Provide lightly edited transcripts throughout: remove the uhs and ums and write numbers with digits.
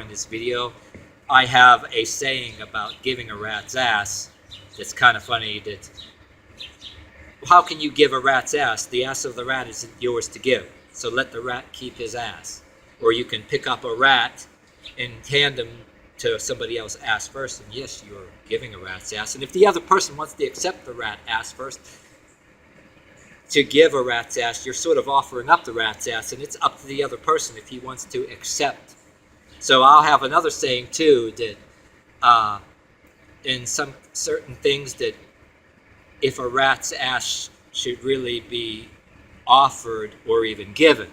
this video, I have a saying about giving a rat's ass that's kind of funny. That how can you give a rat's ass? The ass of the rat isn't yours to give, so let the rat keep his ass. Or you can pick up a rat and hand him to somebody else ass first, and yes, you're giving a rat's ass. And if the other person wants to accept the rat ass first, to give a rat's ass, you're sort of offering up the rat's ass, and it's up to the other person if he wants to accept. So I'll have another saying too, that in some certain things, that if a rat's ass should really be offered or even given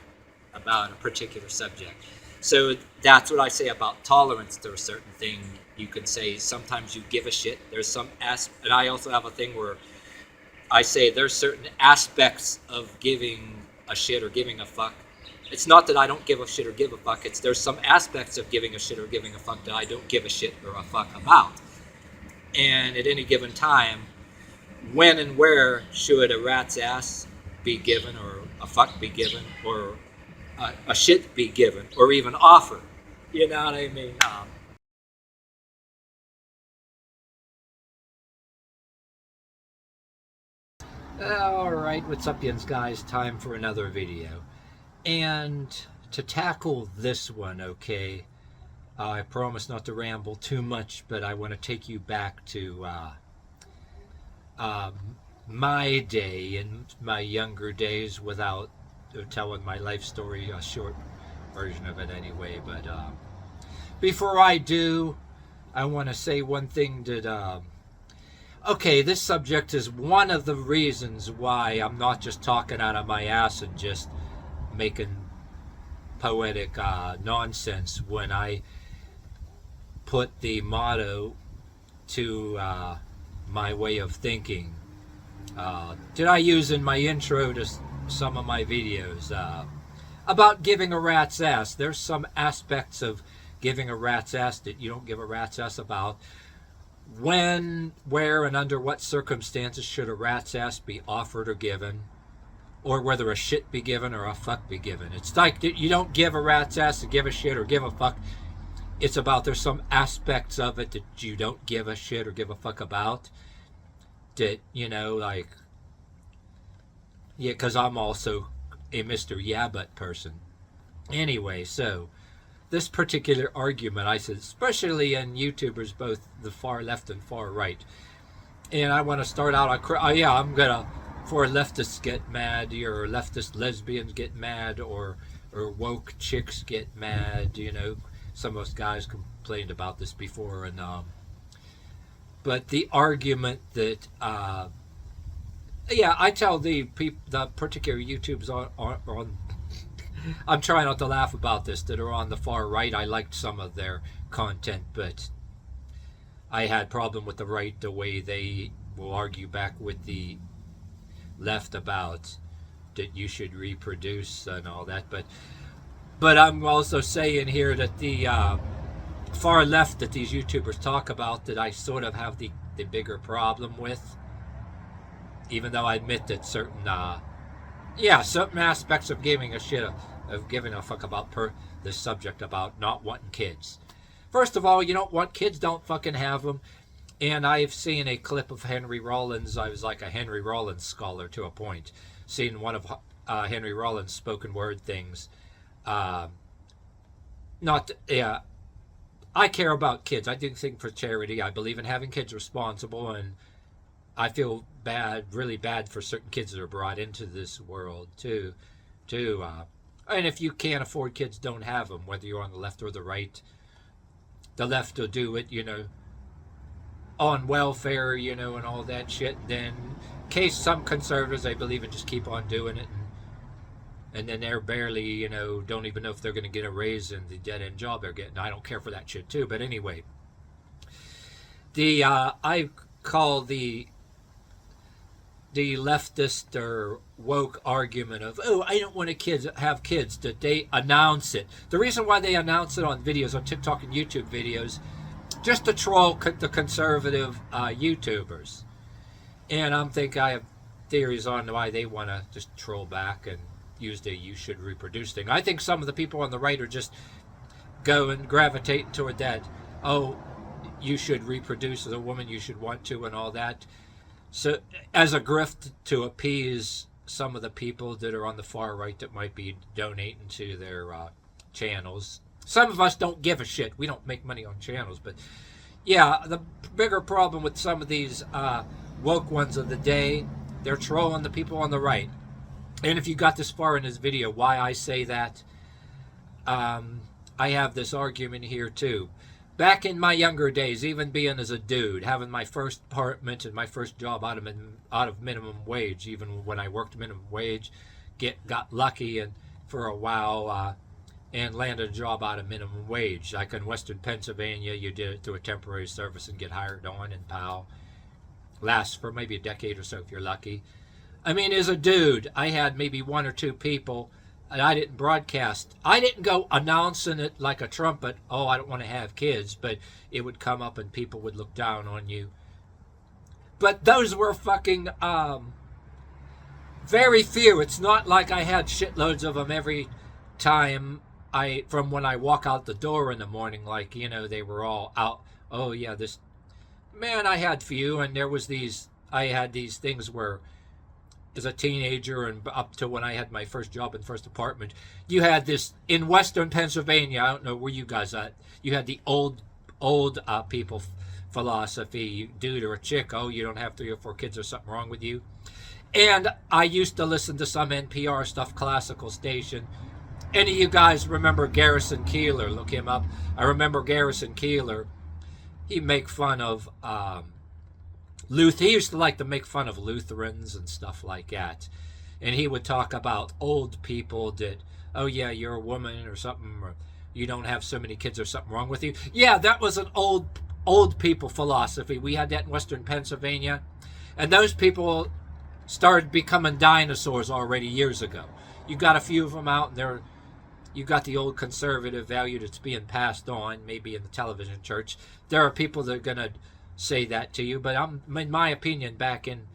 about a particular subject. So that's what I say about tolerance to a certain thing. You can say sometimes you give a shit. There's some and I also have a thing where I say there's certain aspects of giving a shit or giving a fuck. It's not that I don't give a shit or give a fuck. It's there's some aspects of giving a shit or giving a fuck that I don't give a shit or a fuck about. And at any given time, when and where should a rat's ass be given, or a fuck be given, or a shit be given, or even offered? You know what I mean? Alright, what's up, yins guys? Time for another video. And to tackle this one, okay, I promise not to ramble too much, but I want to take you back to my day and my younger days, without telling my life story, a short version of it anyway. But before I do, I want to say one thing that okay, this subject is one of the reasons why I'm not just talking out of my ass and just making poetic nonsense when I put the motto to my way of thinking that I use in my intro to some of my videos about giving a rat's ass. There's some aspects of giving a rat's ass that you don't give a rat's ass about. When, where, and under what circumstances should a rat's ass be offered or given, or whether a shit be given or a fuck be given. It's like you don't give a rat's ass to give a shit or give a fuck. It's about there's some aspects of it that you don't give a shit or give a fuck about. That, you know, like, yeah, because I'm also a Mr. Yeah But person. Anyway, so this particular argument, I said, especially in YouTubers, both the far left and far right. And I want to start out, I'm going to, before leftists get mad, or leftist lesbians get mad, or woke chicks get mad, you know, some of us guys complained about this before. And but the argument that, I tell the particular YouTubers on I'm trying not to laugh about this, that are on the far right. I liked some of their content, but I had problem with the right, the way they will argue back with the left about that you should reproduce and all that. But I'm also saying here that the far left that these YouTubers talk about, that I sort of have the bigger problem with, even though I admit that certain certain aspects of giving a shit, of giving a fuck about this subject about not wanting kids. First of all, you don't want kids, don't fucking have them. And I've seen a clip of Henry Rollins. I was like a Henry Rollins scholar to a point, seeing one of Henry Rollins' spoken word things. I care about kids. I do things for charity. I believe in having kids responsible, and I feel really bad for certain kids that are brought into this world too. And if you can't afford kids, don't have them, whether you're on the left or the right. The left will do it, you know, on welfare, you know, and all that shit. Then, in case some conservatives, they believe in just keep on doing it. And then they're barely, you know, don't even know if they're going to get a raise in the dead-end job they're getting. I don't care for that shit too. But anyway, I call the leftist or woke argument of, oh, I don't want to have kids, that they announce it. The reason why they announce it on videos, on TikTok and YouTube videos, just to troll the conservative YouTubers. And I'm thinking I have theories on why they want to just troll back and use the you should reproduce thing. I think some of the people on the right are just go and gravitate toward that. Oh, you should reproduce as a woman, you should want to, and all that. So, as a grift to appease some of the people that are on the far right that might be donating to their channels. Some of us don't give a shit. We don't make money on channels, but yeah, the bigger problem with some of these woke ones of the day, they're trolling the people on the right. And if you got this far in this video, why I say that, I have this argument here too. Back in my younger days, even being as a dude, having my first apartment and my first job out of minimum wage, even when I worked minimum wage, got lucky and for a while and landed a job out of minimum wage. Like in Western Pennsylvania, you did it through a temporary service and get hired on in POW. Lasts for maybe a decade or so if you're lucky. I mean, as a dude, I had maybe one or two people, and I didn't broadcast. I didn't go announcing it like a trumpet, oh, I don't want to have kids, but it would come up and people would look down on you. But those were fucking very few. It's not like I had shitloads of them every time from when I walk out the door in the morning, like, you know, they were all out. Oh yeah, this man, I had few, and I had these things where as a teenager and up to when I had my first job and first apartment, you had this in Western Pennsylvania. I don't know where you guys at. You had the old people philosophy, dude or a chick, oh, you don't have 3 or 4 kids, there's something wrong with you. And I used to listen to some NPR stuff, classical station. Any of you guys remember Garrison Keillor? Look him up. I remember Garrison Keillor. He'd make fun of he used to like to make fun of Lutherans and stuff like that. And he would talk about old people that, oh yeah, you're a woman or something, or you don't have so many kids, there's something wrong with you. Yeah, that was an old people philosophy. We had that in Western Pennsylvania. And those people started becoming dinosaurs already years ago. You got a few of them out, and you got the old conservative value that's being passed on, maybe in the television church. There are people that are going to say that to you, but in my opinion, back in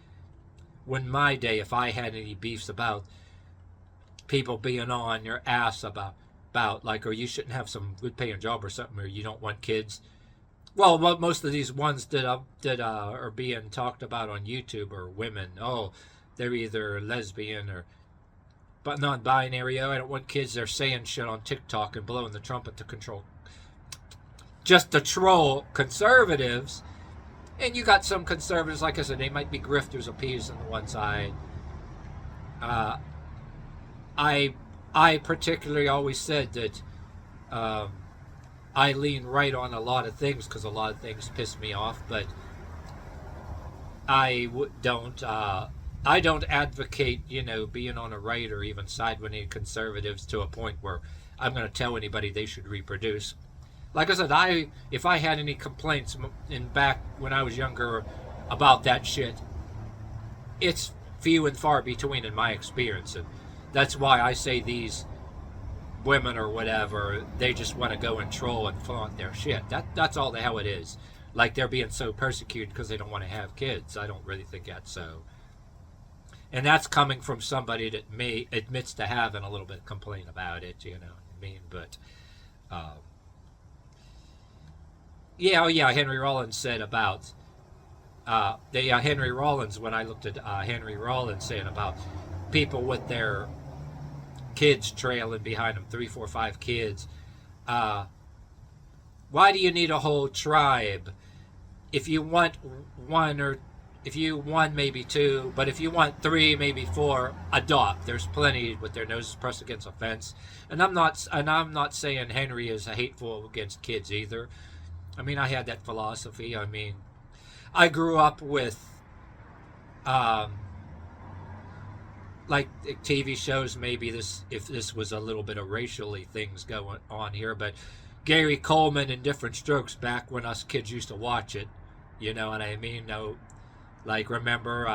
my day, if I had any beefs about people being on your ass about like, or you shouldn't have some good paying job or something, or you don't want kids. Well, most of these ones that are being talked about on YouTube are women. Oh, they're either lesbian or but non-binary. Oh, I don't want kids. They're saying shit on TikTok and blowing the trumpet to control, just to troll conservatives. And you got some conservatives, like I said, they might be grifters appeasing the one side. I particularly always said that I lean right on a lot of things because a lot of things piss me off, but I don't advocate, you know, being on a right or even side with any conservatives to a point where I'm going to tell anybody they should reproduce. Like I said, if I had any complaints back when I was younger about that shit, it's few and far between in my experience. And that's why I say these women or whatever, they just want to go and troll and flaunt their shit. That's all the hell it is. Like they're being so persecuted because they don't want to have kids. I don't really think that's so. And that's coming from somebody that admits to having a little bit of complaint about it, you know what I mean? But Henry Rollins said about Henry Rollins, when I looked at Henry Rollins saying about people with their kids trailing behind them, 3, 4, 5 kids. Why do you need a whole tribe? If you want one, maybe 2, but if you want 3, maybe 4, adopt. There's plenty with their noses pressed against a fence. And I'm not saying Henry is hateful against kids either. I mean, I had that philosophy. I mean, I grew up with like TV shows, maybe if this was a little bit of racially things going on here, but Gary Coleman and Different Strokes back when us kids used to watch it, you know what I mean? No, like remember,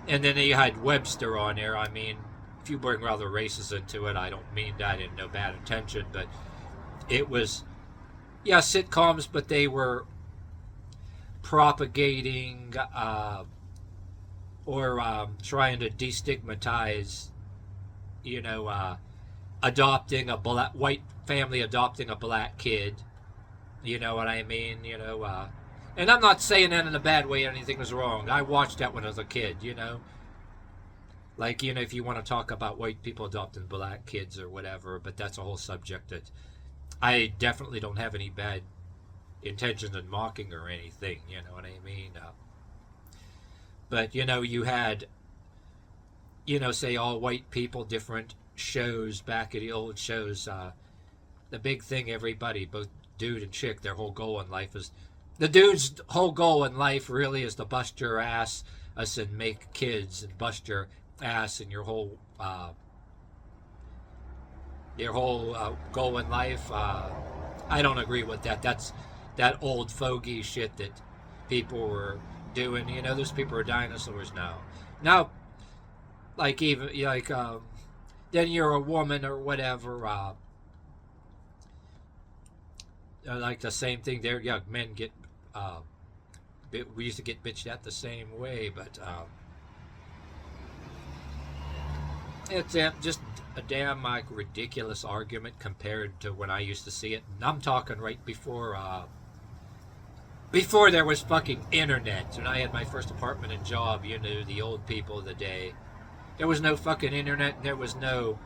and then you had Webster on there. I mean, if you bring other races into it, I don't mean that in no bad intention, but it was, yeah, sitcoms, but they were propagating or trying to destigmatize, you know, adopting a black white family adopting a black kid. You know what I mean? And I'm not saying that in a bad way. Anything was wrong. I watched that when I was a kid. Like, if you want to talk about white people adopting black kids or whatever, but that's a whole subject that I definitely don't have any bad intentions in mocking or anything. You know what I mean? But you had, say all white people, different shows back in the old shows. The big thing, everybody, both dude and chick, their whole goal in life is, the dude's whole goal in life really is to bust your ass, us, and make kids, and bust your ass, and your whole goal in life. I don't agree with that. That's that old fogey shit that people were doing. Those people are dinosaurs now. Now, like, even like then you're a woman or whatever. Like the same thing there. Yeah, men get. We used to get bitched at the same way, but it's just a damn ridiculous argument compared to when I used to see it. And I'm talking right before there was fucking internet, and I had my first apartment and job. The old people of the day. There was no fucking internet, and there was no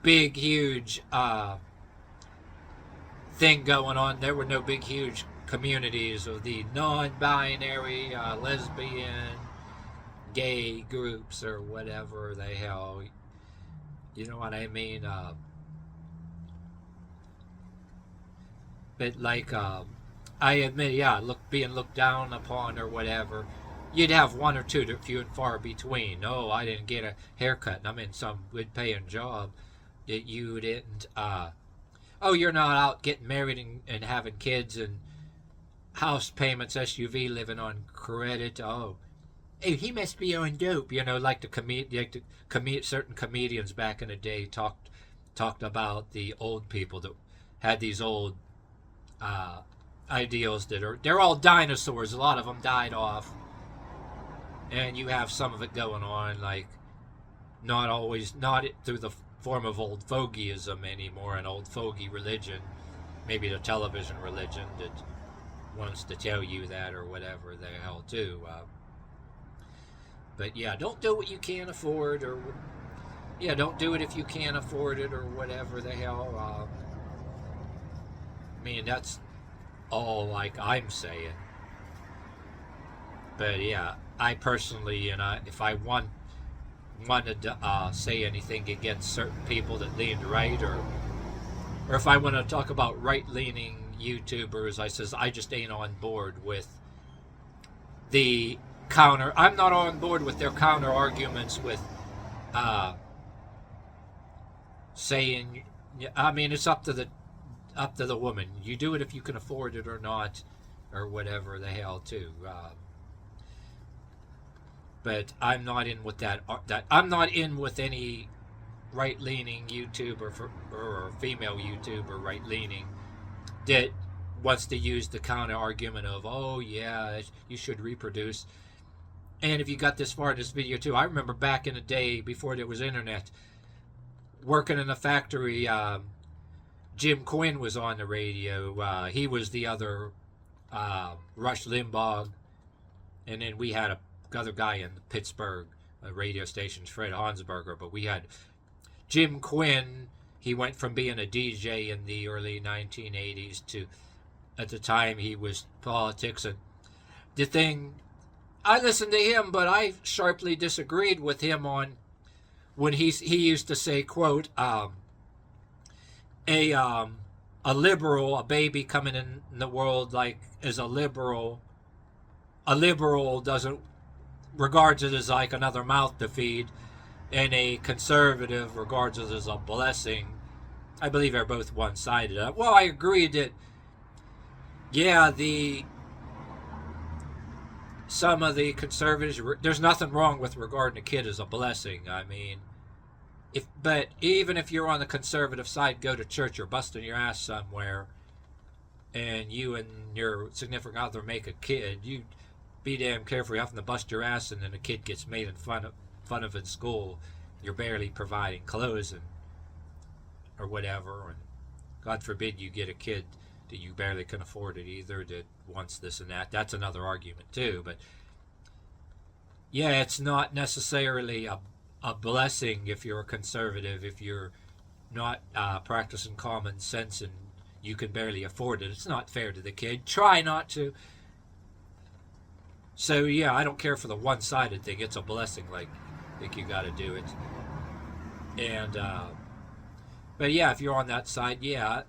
big huge thing going on. There were no big huge communities of the non-binary, lesbian, gay groups or whatever the hell. You know what I mean? But like, I admit, yeah, being looked down upon or whatever. You'd have one or two few and far between. Oh, I didn't get a haircut, and I'm in some good-paying job that you didn't. Oh, you're not out getting married and having kids and house payments, SUV, living on credit. Oh, hey, he must be on dope. Like certain comedians back in the day talked about the old people that had these old ideals they're all dinosaurs. A lot of them died off, and you have some of it going on, like not through the form of old fogeyism anymore, an old fogey religion, maybe the television religion that wants to tell you that or whatever the hell too. But yeah, don't do what you can't afford, or don't do it if you can't afford it or whatever the hell. I mean, that's all like I'm saying. But yeah, I personally, if I wanted to say anything against certain people that leaned right, or if I want to talk about right-leaning YouTubers, I says I just ain't on board with the counter. I'm not on board with their counter arguments with saying. I mean, it's up to the woman. You do it if you can afford it or not, or whatever the hell too. But I'm not in with that. I'm not in with any right-leaning YouTuber or female YouTuber right-leaning that wants to use the counter argument of, oh yeah, you should reproduce. And if you got this far in this video too, I remember back in the day before there was internet, working in a factory. Jim Quinn was on the radio. He was the other Rush Limbaugh, and then we had other guy in Pittsburgh radio stations, Fred Hansberger. But we had Jim Quinn. He went from being a DJ in the early 1980s to, at the time, he was politics. And the thing, I listened to him, but I sharply disagreed with him on when he used to say, quote, a liberal, a baby coming in the world like as a liberal doesn't regards it as like another mouth to feed, and a conservative regards it as a blessing. I believe they're both one-sided. Well, I agree that, yeah, some of the conservatives, there's nothing wrong with regarding a kid as a blessing. I mean, but even if you're on the conservative side, go to church or busting your ass somewhere, and you and your significant other make a kid, you be damn careful. You have to bust your ass, and then the kid gets made fun of in school. You're barely providing clothes and or whatever, and God forbid you get a kid that you barely can afford it either, that wants this and that. That's another argument too. But yeah, it's not necessarily a blessing if you're a conservative, if you're not practicing common sense and you can barely afford it. It's not fair to the kid. Try not to. So yeah, I don't care for the one-sided thing. It's a blessing. Like, I think you got to do it. And but yeah, if you're on that side, yeah.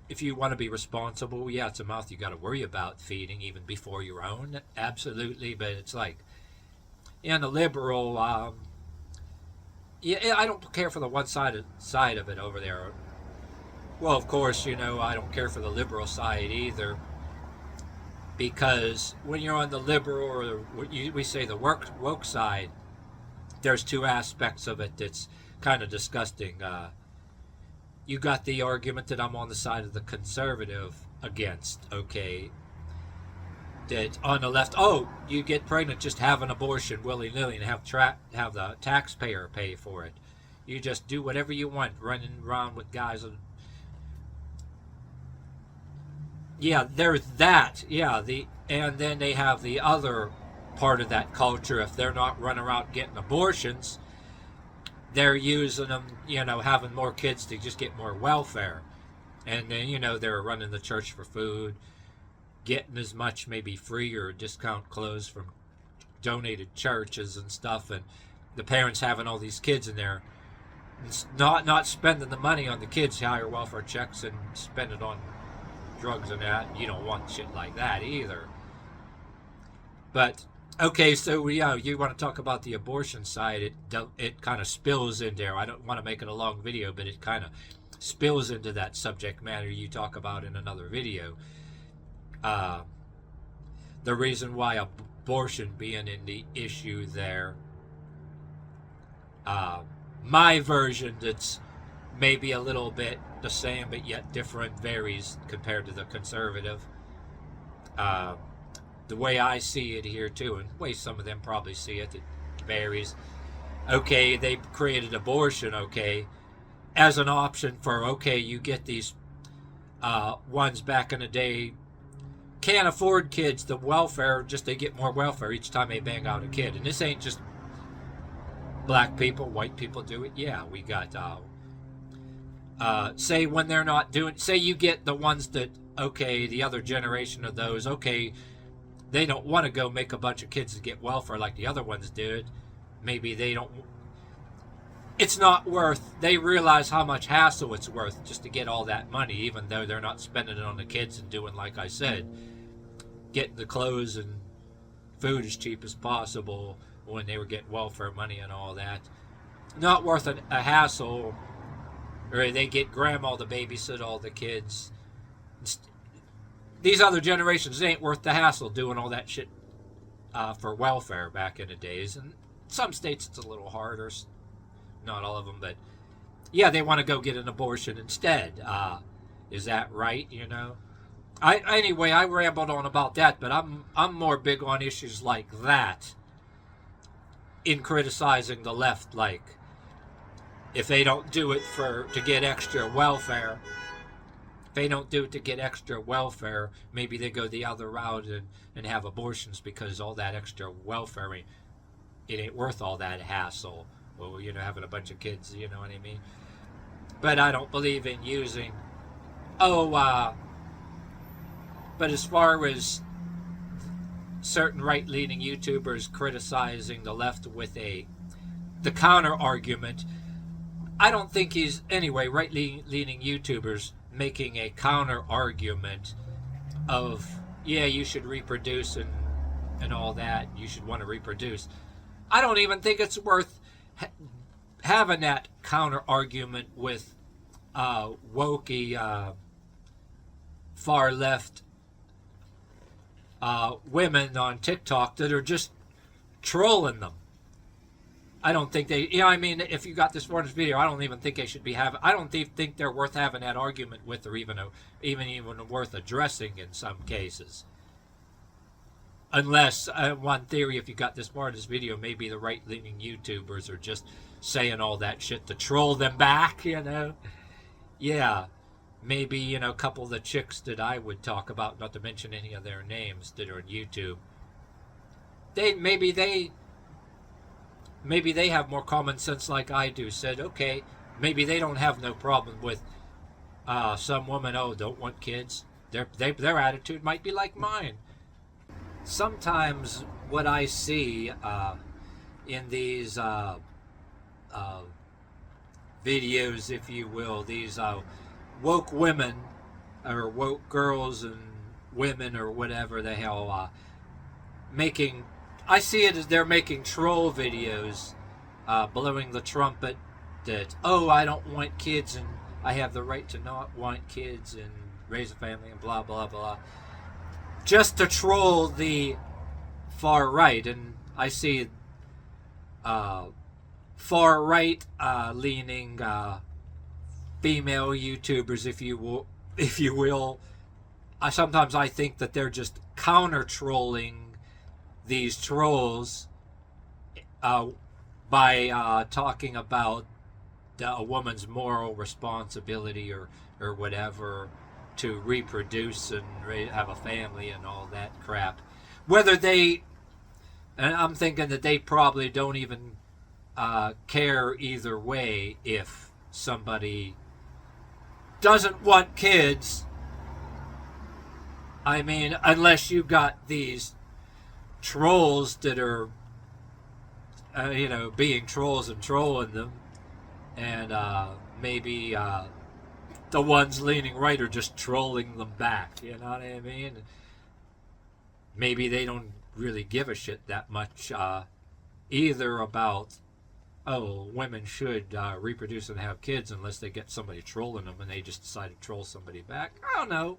If you want to be responsible, yeah, it's a mouth you got to worry about feeding even before your own. Absolutely, but it's like, and the liberal, yeah, I don't care for the side of it over there. Well, of course, I don't care for the liberal side either, because when you're on the liberal, or we say the woke side, there's two aspects of it that's kind of disgusting. You got the argument that I'm on the side of the conservative against, okay, that on the left, oh, you get pregnant, just have an abortion willy-nilly and have the taxpayer pay for it. You just do whatever you want, running around with guys. Yeah, there's that. Yeah, and then they have the other part of that culture. If they're not running around getting abortions, they're using them, having more kids to just get more welfare. And then, they're running the church for food, getting as much maybe free or discount clothes from donated churches and stuff. And the parents having all these kids in there, not spending the money on the kids' higher welfare checks and spend it on drugs and that. You don't want shit like that either. But okay, so yeah, you want to talk about the abortion side? It kind of spills in there. I don't want to make it a long video, but it kind of spills into that subject matter you talk about in another video. The reason why abortion being in the issue there, my version that's maybe a little bit the same but yet different varies compared to the conservative. The way I see it here too, and the way some of them probably see it, it varies. Okay, they created abortion, okay, as an option for, okay, you get these ones back in the day can't afford kids, the welfare, just they get more welfare each time they bang out a kid. And this ain't just black people, white people do it. Yeah, we got, say when they're not doing, say you get the ones that, okay, the other generation of those, okay, they don't want to go make a bunch of kids to get welfare like the other ones did. Maybe they don't. It's not worth. They realize how much hassle it's worth just to get all that money, even though they're not spending it on the kids and doing, like I said, getting the clothes and food as cheap as possible when they were getting welfare money and all that. Not worth a hassle. Or they get grandma to babysit all the kids. These other generations ain't worth the hassle doing all that shit for welfare back in the days. And some states it's a little harder, not all of them, but yeah, they want to go get an abortion instead. Is that right? Anyway, I rambled on about that, but I'm more big on issues like that in criticizing the left. Like, if they don't do it to get extra welfare. If they don't do it to get extra welfare, maybe they go the other route and have abortions because all that extra welfare, it ain't worth all that hassle. Well, having a bunch of kids, you know what I mean? But I don't believe in using, but as far as certain right-leaning YouTubers criticizing the left with the counter argument, I don't think right-leaning YouTubers making a counter argument of, yeah, you should reproduce and all that, you should want to reproduce. I don't even think it's worth having that counter argument with wokey far left women on TikTok that are just trolling them. I don't think they, if you got this far in this video, I don't even think they should be having, I don't think they're worth having that argument with, or even worth addressing in some cases. Unless, one theory, if you got this part of this video, maybe the right-leaning YouTubers are just saying all that shit to troll them back, you know? Yeah, maybe, you know, a couple of the chicks that I would talk about, not to mention any of their names that are on YouTube, they maybe they have more common sense like I do. Said, okay, maybe they don't have no problem with some woman, oh, don't want kids. Their attitude might be like mine. Sometimes what I see in these videos, if you will, these woke women or woke girls and women or whatever the hell making, I see it as they're making troll videos, blowing the trumpet that, oh, I don't want kids and I have the right to not want kids and raise a family and blah blah blah, just to troll the far right. And I see far right leaning female YouTubers, if you will. Sometimes I think that they're just counter trolling these trolls by talking about a woman's moral responsibility or whatever to reproduce and have a family and all that crap. Whether they, and I'm thinking that they probably don't even care either way if somebody doesn't want kids. I mean, unless you got these trolls that are, being trolls and trolling them, and maybe the ones leaning right are just trolling them back. You know what I mean? Maybe they don't really give a shit that much either about, oh, women should reproduce and have kids unless they get somebody trolling them and they just decide to troll somebody back. I don't know.